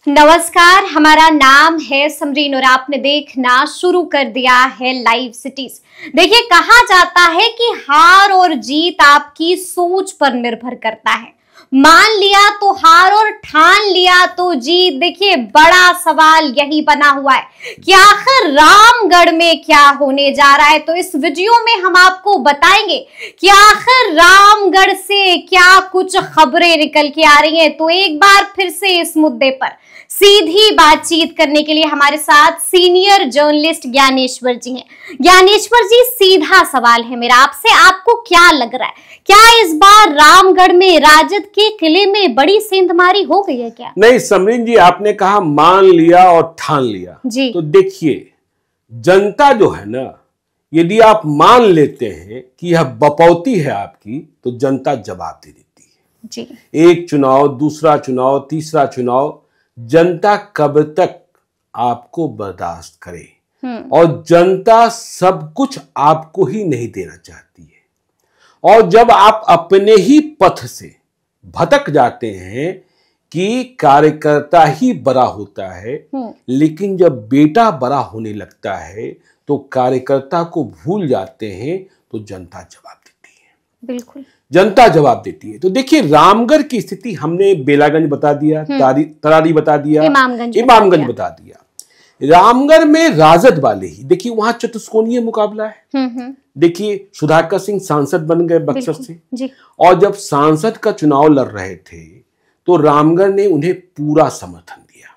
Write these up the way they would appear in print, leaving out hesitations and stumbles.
नमस्कार, हमारा नाम है समरीन और आपने देखना शुरू कर दिया है लाइव सिटीज। देखिए, कहा जाता है कि हार और जीत आपकी सोच पर निर्भर करता है। मान लिया तो हार और ठान लिया तो जीत। देखिए, बड़ा सवाल यही बना हुआ है कि आखिर रामगढ़ में क्या होने जा रहा है। तो इस वीडियो में हम आपको बताएंगे कि आखिर रामगढ़ से क्या कुछ खबरें निकल के आ रही हैं। तो एक बार फिर से इस मुद्दे पर सीधी बातचीत करने के लिए हमारे साथ सीनियर जर्नलिस्ट ज्ञानेश्वर जी हैं। ज्ञानेश्वर जी, सीधा सवाल है मेरा आपसे, आपको क्या लग रहा है, क्या इस बार रामगढ़ में राजद के किले में बड़ी सेंधमारी हो गई है क्या? नहीं समरीन जी, आपने कहा मान लिया और ठान लिया जी। तो देखिए, जनता जो है ना, यदि आप मान लेते हैं कि यह बपौती है आपकी, तो जनता जवाब दे देती है जी। एक चुनाव, दूसरा चुनाव, तीसरा चुनाव, जनता कब तक आपको बर्दाश्त करे। और जनता सब कुछ आपको ही नहीं देना चाहती है। और जब आप अपने ही पथ से भटक जाते हैं कि कार्यकर्ता ही बड़ा होता है, लेकिन जब बेटा बड़ा होने लगता है तो कार्यकर्ता को भूल जाते हैं, तो जनता जवाब देती है। बिल्कुल, जनता जवाब देती है। तो देखिए, रामगढ़ की स्थिति हमने बेलागंज बता दिया, तरारी बता दिया, इमामगंज बता दिया। रामगढ़ में राजद वाले ही, देखिए वहां चतुष्कोणीय मुकाबला है। देखिए, सुधाकर सिंह सांसद बन गए बक्सर से जी। और जब सांसद का चुनाव लड़ रहे थे तो रामगढ़ ने उन्हें पूरा समर्थन दिया।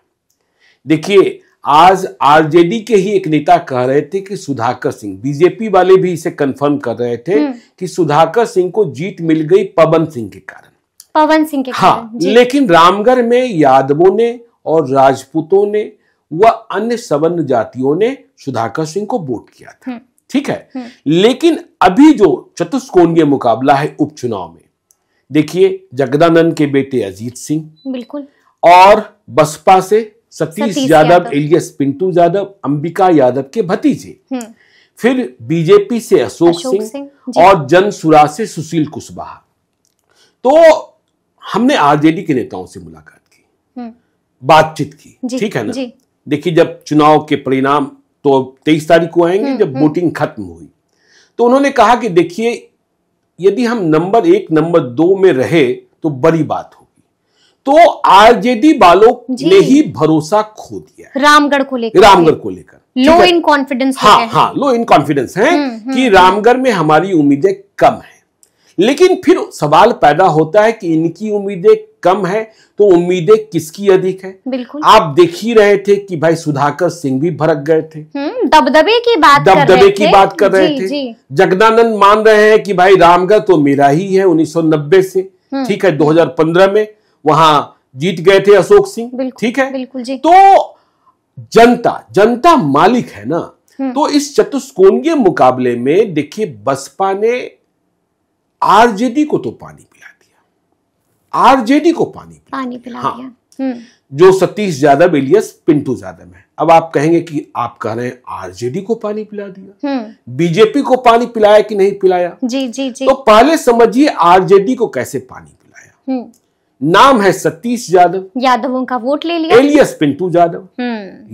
देखिए, आज आरजेडी के ही एक नेता कह रहे थे कि सुधाकर सिंह, बीजेपी वाले भी इसे कंफर्म कर रहे थे कि सुधाकर सिंह को जीत मिल गई पवन सिंह के कारण। हाँ, लेकिन रामगढ़ में यादवों ने और राजपूतों ने व अन्य सवर्ण जातियों ने सुधाकर सिंह को वोट किया था, ठीक है। लेकिन अभी जो चतुष्कोणीय मुकाबला है उपचुनाव में, देखिए जगदानंद के बेटे अजीत सिंह, बिल्कुल, और बसपा से सतीश यादव एलियस पिंटू यादव, अंबिका यादव के भतीजे, फिर बीजेपी से अशोक सिंह और जनसुराज से सुशील कुशवाहा। तो हमने आरजेडी के नेताओं से मुलाकात की, बातचीत की, ठीक है ना। देखिए, जब चुनाव के परिणाम तो 23 तारीख को आएंगे, जब वोटिंग खत्म हुई, तो उन्होंने कहा कि देखिए, यदि हम नंबर 1 नंबर 2 में रहे तो बड़ी बात होगी। तो आरजेडी वालों ने ही भरोसा खो दिया रामगढ़ को लेकर लो इन कॉन्फिडेंस। हाँ, लो इन कॉन्फिडेंस है कि रामगढ़ में हमारी उम्मीदें कम है। लेकिन फिर सवाल पैदा होता है कि इनकी उम्मीदें कम है तो उम्मीदें किसकी अधिक है। बिल्कुल, आप देख ही रहे थे कि भाई सुधाकर सिंह भी भड़क गए थे, दबदबे की बात कर रहे थे। जगदानंद मान रहे हैं कि भाई रामगढ़ तो मेरा ही है 1990 से, ठीक है। 2015 में वहां जीत गए थे अशोक सिंह, ठीक है। बिल्कुल जी। तो जनता मालिक है ना। तो इस चतुष्कोणीय मुकाबले में देखिए, बसपा ने आरजेडी को तो पानी पिला दिया, आरजेडी को पानी पिला दिया। जो सतीश यादव एलियस पिंटू यादव है। अब आप कहेंगे कि आप कह रहे हैं आरजेडी को पानी पिला दिया, बीजेपी को पानी पिलाया कि नहीं पिलाया? जी जी जी। तो पहले समझिए आरजेडी को कैसे पानी पिलाया। नाम है सतीश यादव, यादवों का वोट ले लिया, एलियस पिंटू यादव।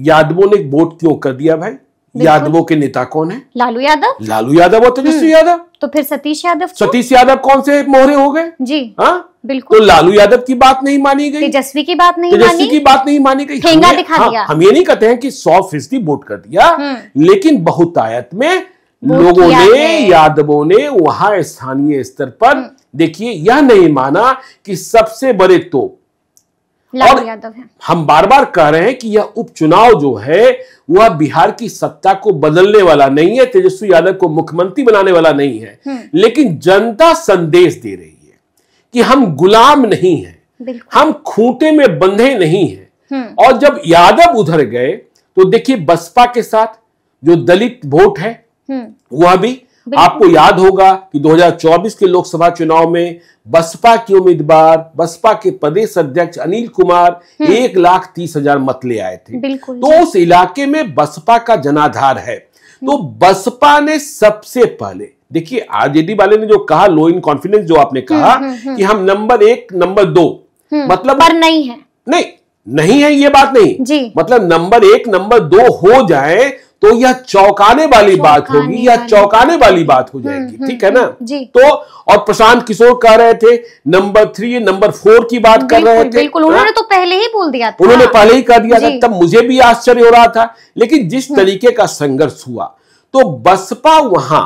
यादवों ने वोट क्यों कर दिया भाई? यादवों के नेता कौन है? लालू यादव और तेजस्वी यादव। तो फिर सतीश यादव कौन से मोहरे हो गए जी? हाँ, बिल्कुल। तो लालू यादव की बात नहीं मानी गई, तेजस्वी की बात नहीं मानी गई, ठेंगा दिखा दिया। हम ये नहीं कहते हैं कि 100% वोट कर दिया, लेकिन बहुतायत में लोगों ने, यादवों ने वहां स्थानीय स्तर पर, देखिए, यह नहीं माना कि सबसे बड़े तो लालू यादव है। हम बार बार कह रहे हैं कि यह उपचुनाव जो है वह बिहार की सत्ता को बदलने वाला नहीं है, तेजस्वी यादव को मुख्यमंत्री बनाने वाला नहीं है, लेकिन जनता संदेश दे रही है कि हम गुलाम नहीं हैं, हम खूंटे में बंधे नहीं हैं। और जब यादव उधर गए तो देखिए, बसपा के साथ जो दलित वोट है वह भी, आपको याद होगा कि 2024 के लोकसभा चुनाव में बसपा के उम्मीदवार, बसपा के प्रदेश अध्यक्ष अनिल कुमार 1,30,000 मत ले आए थे। तो उस इलाके में बसपा का जनाधार है। तो बसपा ने सबसे पहले, देखिए आरजेडी वाले ने जो कहा, लो इन कॉन्फिडेंस जो आपने कहा कि हम नंबर 1 नंबर 2 मतलब पर नहीं है, नहीं, नहीं है ये बात नहीं जी। मतलब नंबर 1 नंबर 2 हो जाए तो यह चौंकाने वाली बात होगी या चौंकाने वाली बात हो जाएगी। ठीक है ना जी। तो और प्रशांत किशोर कह रहे थे नंबर 3 नंबर 4 की बात कर रहे थे। बिल्कुल उन्होंने तो पहले ही बोल दिया था, उन्होंने पहले ही कर दिया था। तब मुझे भी आश्चर्य हो रहा था, लेकिन जिस तरीके का संघर्ष हुआ तो बसपा वहां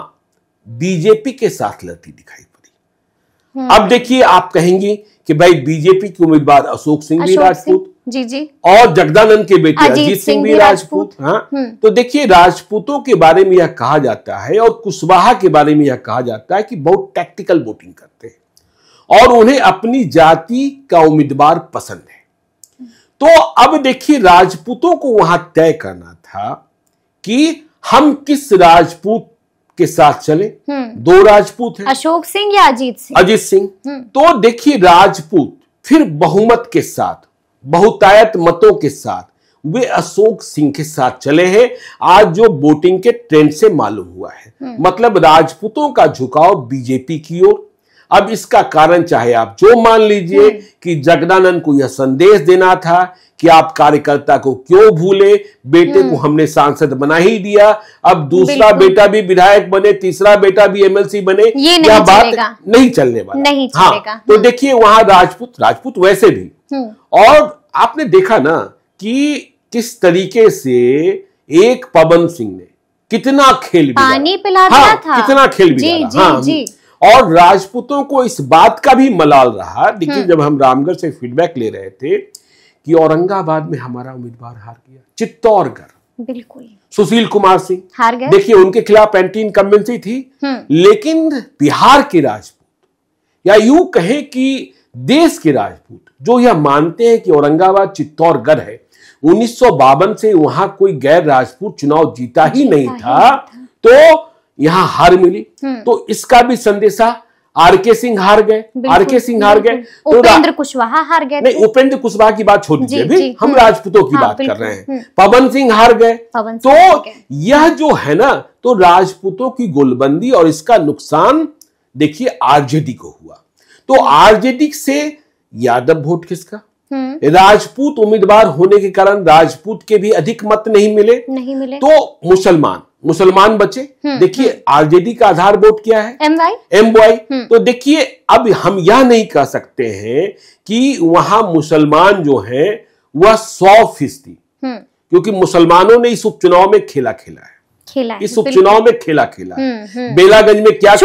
बीजेपी के साथ लड़ती दिखाई पड़ी। अब देखिए आप कहेंगी कि भाई बीजेपी के उम्मीदवार अशोक सिंह भी राजपूत जी जी और जगदानंद के बेटे अजीत सिंह भी राजपूत। हाँ तो देखिए राजपूतों के बारे में यह कहा जाता है और कुशवाहा के बारे में यह कहा जाता है कि बहुत टैक्टिकल वोटिंग करते हैं और उन्हें अपनी जाति का उम्मीदवार पसंद है। तो अब देखिए राजपूतों को वहां तय करना था कि हम किस राजपूत के साथ चले। 2 राजपूत हैं, अशोक सिंह या अजीत सिंह। अजीत सिंह। तो देखिए राजपूत फिर बहुमत के साथ बहुतायत मतों के साथ वे अशोक सिंह के साथ चले हैं। आज जो वोटिंग के ट्रेंड से मालूम हुआ है मतलब राजपूतों का झुकाव बीजेपी की ओर। अब इसका कारण चाहे आप जो मान लीजिए कि जगदानंद को यह संदेश देना था कि आप कार्यकर्ता को क्यों भूले, बेटे को हमने सांसद बना ही दिया, अब दूसरा बेटा भी विधायक बने, तीसरा बेटा भी एमएलसी बने, यह बात नहीं चलने वाला। नहीं चलेगा। तो देखिए वहां राजपूत वैसे भी और आपने देखा ना कि किस तरीके से एक पवन सिंह ने कितना खेल पानी पिला दिया था, कितना खेल बिगाड़ा। और राजपूतों को इस बात का भी मलाल रहा। देखिए जब हम रामगढ़ से फीडबैक ले रहे थे कि औरंगाबाद में हमारा उम्मीदवार हार गया, चित्तौड़गढ़ बिल्कुल सुशील कुमार सिंह हार गए। देखिए उनके खिलाफ एंटी इनकम्बेंसी थी, लेकिन बिहार के राजपूत या यूं कहें कि देश के राजपूत जो यह मानते हैं कि औरंगाबाद चित्तौड़गढ़ है, 1952 से वहां कोई गैर राजपूत चुनाव जीता ही नहीं था, तो यहां हार मिली। तो इसका भी संदेशा आरके सिंह हार गए, आरके सिंह हार गए, तो उपेंद्र कुशवाहा हार गए। नहीं उपेंद्र कुशवाहा की बात छोड़ दीजिए, अभी हम राजपूतों की बात कर रहे हैं। पवन सिंह हार गए। तो यह जो है ना तो राजपूतों की गोलबंदी और इसका नुकसान देखिए आरजेडी को हुआ। तो आरजेडी से यादव वोट किसका, राजपूत उम्मीदवार होने के कारण राजपूत के भी अधिक मत नहीं मिले। तो मुसलमान बचे। देखिए आरजेडी का आधार वोट क्या है, एमवाई। तो देखिए अब हम यह नहीं कह सकते हैं कि वहां मुसलमान जो है वह 100%, क्योंकि मुसलमानों ने इस उपचुनाव में खेला है, इस उपचुनाव में खेला है। बेलागंज में क्या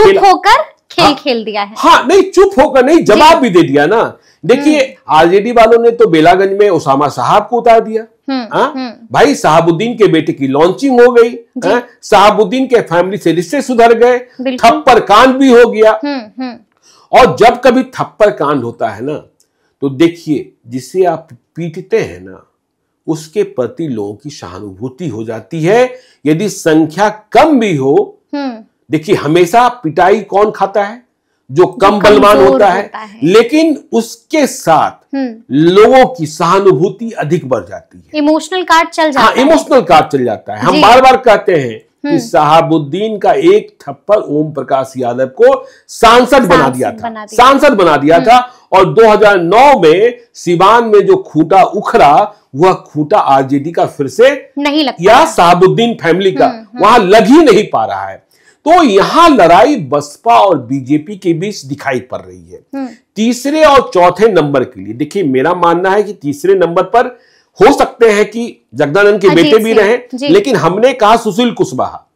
खेल दिया है। हाँ नहीं चुप होकर नहीं, जवाब भी दे दिया ना। देखिए आरजेडी वालों ने तो बेलागंज में उसामा साहब को उतार दिया। भाई साहबुद्दीन के बेटे की लॉन्चिंग हो गई, साहबुद्दीन के फैमिली से रिश्ते सुधर गए, थप्पड़ कांड भी हो गया। और जब कभी थप्पड़ कांड होता है ना तो देखिए जिसे आप पीटते हैं ना उसके प्रति लोगों की सहानुभूति हो जाती है, यदि संख्या कम भी हो। देखिए हमेशा पिटाई कौन खाता है, जो कम बलवान होता है, लेकिन उसके साथ लोगों की सहानुभूति अधिक बढ़ जाती है, इमोशनल कार्ड चल जाता है। इमोशनल कार्ड चल जाता है। हम बार बार कहते हैं कि साहबुद्दीन का एक थप्पड़ ओम प्रकाश यादव को सांसद बना दिया था। और 2009 में सिवान में जो खूंटा उखड़ा वह खूंटा आरजेडी का फिर से नहीं लगता, या साहबुद्दीन फैमिली का वहां लग ही नहीं पा रहा है। तो यहां लड़ाई बसपा और बीजेपी के बीच दिखाई पड़ रही है। तीसरे और चौथे नंबर के लिए देखिए मेरा मानना है कि तीसरे नंबर पर हो सकते हैं कि जगदानंद के बेटे भी रहे, लेकिन हमने कहा सुशील कुशवाहा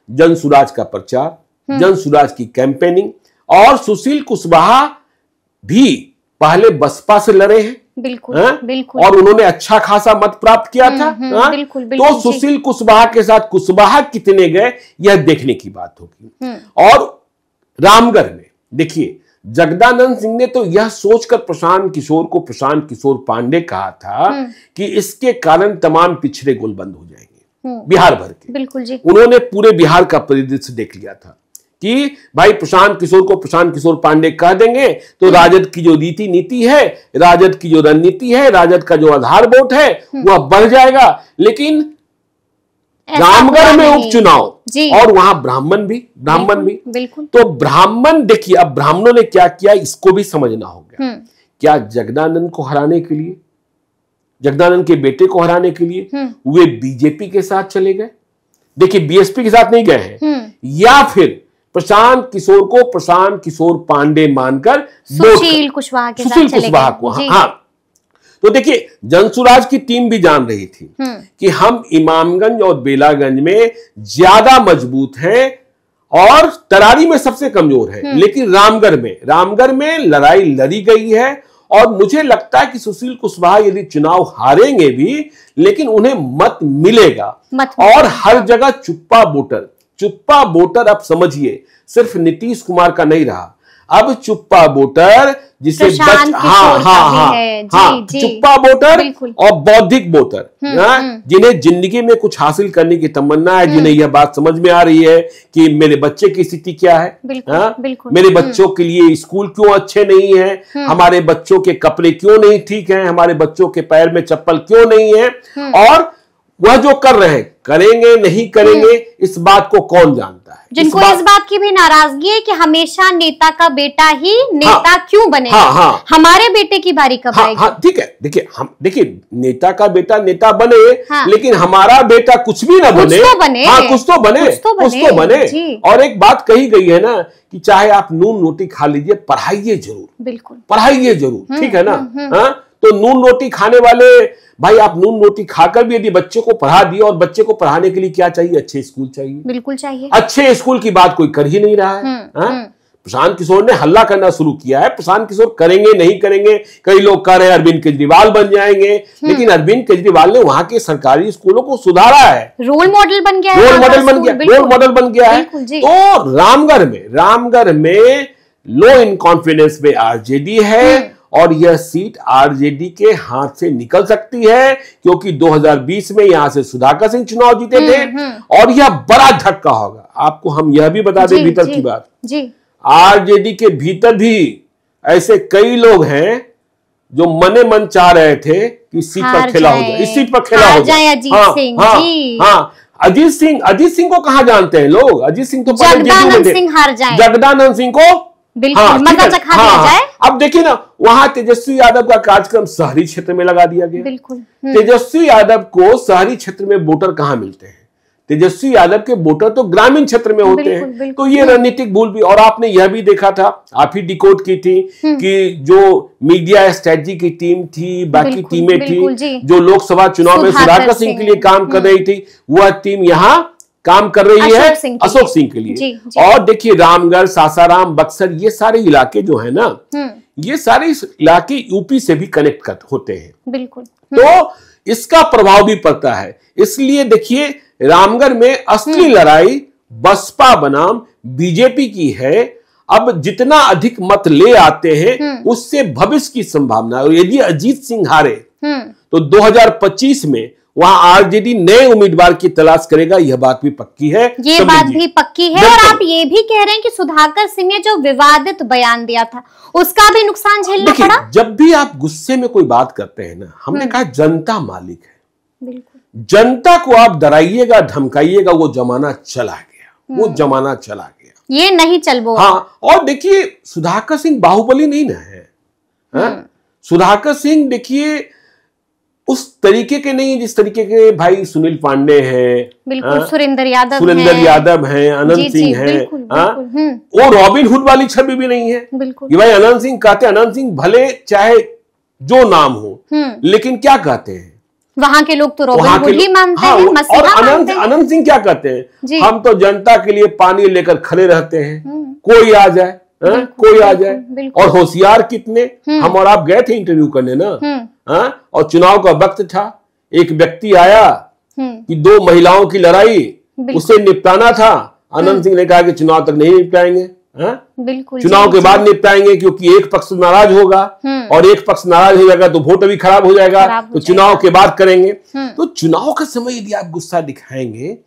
जनसुराज का प्रचार, जनसुराज की कैंपेनिंग, और सुशील कुशवाहा भी पहले बसपा से लड़े हैं। बिल्कुल। और उन्होंने अच्छा खासा मत प्राप्त किया था। बिल्कुल। तो सुशील कुशवाहा के साथ कुशवाहा कितने गए यह देखने की बात होगी। और रामगढ़ में देखिए जगदानंद सिंह ने तो यह सोचकर प्रशांत किशोर पांडे कहा था कि इसके कारण तमाम पिछड़े गोलबंद हो जाएंगे बिहार भर के। बिल्कुल जी। उन्होंने पूरे बिहार का परिदृश्य देख लिया था कि भाई प्रशांत किशोर पांडे कह देंगे तो राजद की जो नीति है, राजद की जो रणनीति है, राजद का जो आधार वोट है वह बढ़ जाएगा। लेकिन रामगढ़ में उपचुनाव और वहां ब्राह्मण भी बिल्कुल। तो ब्राह्मण देखिए अब ब्राह्मणों ने क्या किया इसको भी समझना होगा क्या जगदानंद को हराने के लिए, जगदानंद के बेटे को हराने के लिए वे बीजेपी के साथ चले गए? देखिए, बीएसपी के साथ नहीं गए हैं, या फिर प्रशांत किशोर को प्रशांत किशोर पांडे मानकर सुशील कुशवाहा के साथ चले गए। हाँ, तो देखिए, जनसुराज की टीम भी जान रही थी कि हम इमामगंज और बेलागंज में ज्यादा मजबूत हैं और तरारी में सबसे कमजोर है, लेकिन रामगढ़ में लड़ाई लड़ी गई है और मुझे लगता है कि सुशील कुशवाहा यदि चुनाव हारेंगे भी, लेकिन उन्हें मत मिलेगा। और हर जगह चुप्पा वोटर अब समझिए सिर्फ नीतीश कुमार का नहीं रहा, अब चुप्पा वोटर जिसे चुप्पा वोटर और बौद्धिक वोटर, जिन्हें जिंदगी में कुछ हासिल करने की तमन्ना है, जिन्हें यह बात समझ में आ रही है कि मेरे बच्चे की स्थिति क्या है, मेरे बच्चों के लिए स्कूल क्यों अच्छे नहीं है, हमारे बच्चों के कपड़े क्यों नहीं ठीक हैं, हमारे बच्चों के पैर में चप्पल क्यों नहीं है, और वह जो कर रहे हैं करेंगे नहीं करेंगे इस बात को कौन जानता है। जिनको इस बात की भी नाराजगी है कि हमेशा नेता का बेटा ही नेता क्यों बने, हमारे बेटे की बारी कब आएगी? ठीक है, देखिए नेता का बेटा नेता बने, लेकिन हमारा बेटा कुछ भी ना बने, कुछ तो बने। और एक बात कही गई है ना कि चाहे आप नून रोटी खा लीजिए, पढ़ाइए जरूर, बिल्कुल पढ़ाइए जरूर, ठीक है ना। तो नून रोटी खाने वाले भाई, आप नून रोटी खाकर भी यदि बच्चे को पढ़ा दिए, और बच्चे को पढ़ाने के लिए क्या चाहिए? अच्छे स्कूल चाहिए, बिल्कुल चाहिए। अच्छे स्कूल की बात कोई कर ही नहीं रहा है। प्रशांत किशोर ने हल्ला करना शुरू किया है, प्रशांत किशोर करेंगे नहीं करेंगे, कई लोग कह रहे हैं अरविंद केजरीवाल बन जाएंगे, लेकिन अरविंद केजरीवाल ने वहां के सरकारी स्कूलों को सुधारा है, रोल मॉडल बन गया है। तो रामगढ़ में लो इन कॉन्फिडेंस में आरजेडी है, और यह सीट आरजेडी के हाथ से निकल सकती है, क्योंकि 2020 में यहां से सुधाकर सिंह चुनाव जीते थे, और यह बड़ा धक्का होगा। आपको हम यह भी बता दें भीतर की बात, आरजेडी के भीतर भी ऐसे कई लोग हैं जो मने मन चाह रहे थे कि सीट पर खेला हो जाए, इस सीट पर खेला हो जाए। अजीत सिंह को कहां जानते हैं लोग? अजीत सिंह तो जगदानंद सिंह को मजा चखा दिया जाए। अब देखिए ना, वहां तेजस्वी यादव का कार्यक्रम शहरी क्षेत्र में लगा दिया गया। बिल्कुल। तेजस्वी यादव को शहरी क्षेत्र में वोटर कहां मिलते हैं? तेजस्वी यादव के वोटर तो ग्रामीण क्षेत्र में होते हैं। तो ये रणनीतिक भूल भी, और आपने यह भी देखा था, आप ही डिकोड की थी कि जो मीडिया स्ट्रेटजी की टीम थी, बाकी टीमें थी जो लोकसभा चुनाव में सुधाकर सिंह के लिए काम कर रही थी, वह टीम यहाँ काम कर रही है अशोक सिंह के लिए। और देखिए, रामगढ़, सासाराम, बक्सर, ये सारे इलाके जो है ना, ये सारे इलाके यूपी से भी कनेक्ट होते हैं, बिल्कुल। तो इसका प्रभाव भी पड़ता है। इसलिए देखिए, रामगढ़ में असली लड़ाई बसपा बनाम बीजेपी की है। अब जितना अधिक मत ले आते हैं, उससे भविष्य की संभावना है। और यदि अजीत सिंह हारे तो 2025 में वहां आरजेडी नए उम्मीदवार की तलाश करेगा, यह बात भी पक्की है। ये बात भी पक्की है। और आप ये भी कह रहे हैं कि सुधाकर सिंह ने जो विवादित बयान दिया था, उसका भी नुकसान झेलना पड़ा। जब भी आप गुस्से में कोई बात करते हैं ना, हमने कहा जनता मालिक है, बिल्कुल। जनता को आप डराइएगा, धमकाइएगा, वो जमाना चला गया, ये नहीं चल वो। और देखिए, सुधाकर सिंह बाहुबली नहीं ना है। सुधाकर सिंह देखिए उस तरीके के नहीं जिस तरीके के भाई सुनील पांडे हैं, बिल्कुल, सुरेंद्र यादव हैं, अनंत सिंह हैं। वो रॉबिन हुड वाली छवि भी नहीं है, बिल्कुल। कि भाई अनंत सिंह कहते हैं, अनंत सिंह भले चाहे जो नाम हो, लेकिन क्या कहते हैं वहां के लोग? तो रॉबिन हुड ही मानते हैं, और अनंत सिंह क्या कहते हैं? हम तो जनता के लिए पानी लेकर खड़े रहते हैं, कोई आ जाए, कोई आ जाए। और होशियार कितने, हम और आप गए थे इंटरव्यू करने ना, और चुनाव का वक्त था, एक व्यक्ति आया कि 2 महिलाओं की लड़ाई उसे निपटाना था। अनंत सिंह ने कहा कि चुनाव तक नहीं निपटाएंगे, बिल्कुल, चुनाव के बाद निपटाएंगे, क्योंकि एक पक्ष नाराज होगा, और एक पक्ष नाराज हो जाएगा तो वोट भी खराब हो जाएगा, तो चुनाव के बाद करेंगे। तो चुनाव का समय यदि आप गुस्सा दिखाएंगे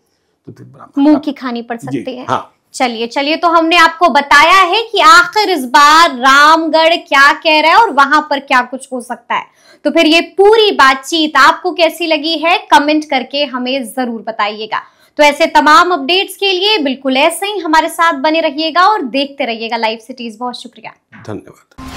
तो फिर मुंह की खानी पड़ सकती है। चलिए तो हमने आपको बताया है कि आखिर इस बार रामगढ़ क्या कह रहा है और वहां पर क्या कुछ हो सकता है। तो फिर ये पूरी बातचीत आपको कैसी लगी है, कमेंट करके हमें जरूर बताइएगा। तो ऐसे तमाम अपडेट्स के लिए बिल्कुल ऐसे ही हमारे साथ बने रहिएगा और देखते रहिएगा लाइव सिटीज। बहुत शुक्रिया, धन्यवाद।